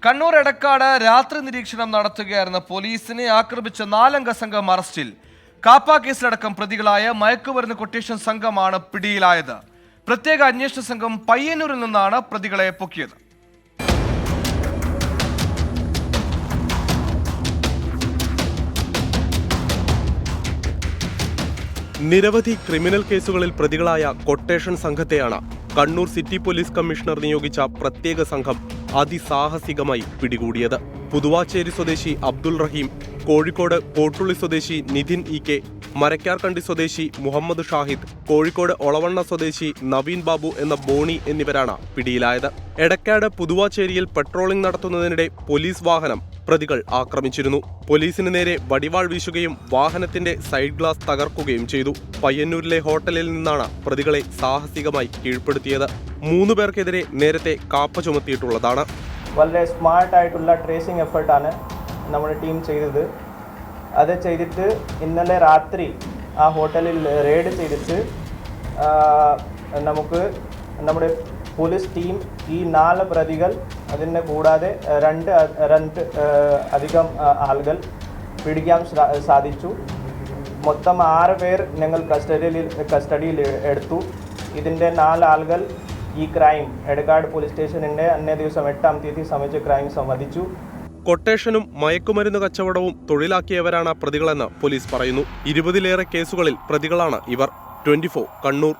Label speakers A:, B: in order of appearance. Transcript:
A: കണ്ണൂർ എടക്കാട് രാത്രി നിരീക്ഷണം നടത്തുകയായിരുന്ന പോലീസിനെ ആക്രമിച്ച 4 അംഗ സംഘം അറസ്റ്റിൽ. കാപ്പ കേസിലടക്കം പ്രതികളായ മയക്കുമരുന്ന് കൊട്ടേഷൻ സംഘമാണ് പിടിയിലായത്. പ്രത്യേക അന്വേഷണ സംഘം പയ്യന്നൂരിൽ നിന്നാണ് പ്രതികളെ പൊക്കിയത്.
B: നിരവധി ക്രിമിനൽ കേസുകളിൽ പ്രതികളായ കൊട്ടേഷൻ സംഘത്തെയാണ് കണ്ണൂർ സിറ്റി പോലീസ് കമ്മീഷണർ നിയോഗിച്ച പ്രത്യേക സംഘം അതിസാഹസികമായി പിടികൂടിയത്. പുതുവാച്ചേരി സ്വദേശി അബ്ദുൾ റഹീം, കോഴിക്കോട് കോട്ടുള്ളി സ്വദേശി നിതിൻ ഇ.കെ, മരക്കാർകണ്ടി സ്വദേശി മുഹമ്മദ് ഷാഹിദ്, കോഴിക്കോട് ഒളവണ്ണ സ്വദേശി നവീൻ ബാബു എന്ന ബോണി എന്നിവരാണ് പിടിയിലായത്. എടക്കാട് പുതുവാച്ചേരിയിൽ പെട്രോളിംഗ് നടത്തുന്നതിനിടെ പോലീസ് വാഹനം പ്രതികൾ ആക്രമിച്ചിരുന്നു. പോലീസിന് നേരെ വടിവാൾ വീശുകയും വാഹനത്തിന്റെ സൈഡ് ഗ്ലാസ് തകർക്കുകയും ചെയ്തു. പയ്യന്നൂരിലെ ഹോട്ടലിൽ നിന്നാണ് പ്രതികളെ സാഹസികമായി കീഴ്പ്പെടുത്തിയത്. 3 പേർക്കെതിരെ നേരത്തെ കാപ്പ ചുമത്തിയിട്ടുള്ളതാണ്.
C: വളരെ സ്മാർട്ട് ആയിട്ടുള്ള ട്രേസിംഗ് എഫേർട്ടാണ് നമ്മുടെ ടീം ചെയ്തത്. അത് ചെയ്തിട്ട് ഇന്നലെ രാത്രി ആ ഹോട്ടലിൽ റെയ്ഡ് ചെയ്തിട്ട് നമുക്ക് നമ്മുടെ പോലീസ് ടീം ഈ 4 പ്രതികൾ അതിനെ കൂടാതെ രണ്ട് അധികം ആളുകൾ പിടിക്കാൻ സാധിച്ചു. മൊത്തം 6 പേർ ഞങ്ങൾ കസ്റ്റഡിയിൽ എടുത്തു. ഇതിൻ്റെ 4 ആളുകൾ ഈ ക്രൈം എടക്കാട് പോലീസ് സ്റ്റേഷനിൻ്റെ അന്നേ ദിവസം 8-ാം തീയതി സംബന്ധിച്ച ക്രൈം സംബന്ധിച്ചു.
B: കൊട്ടേഷനും മയക്കുമരുന്ന് കച്ചവടവും തൊഴിലാക്കിയവരാണ് പ്രതികളെന്ന് പോലീസ് പറയുന്നു. 20-ലേറെ കേസുകളിൽ പ്രതികളാണ് ഇവർ. 24 കണ്ണൂർ.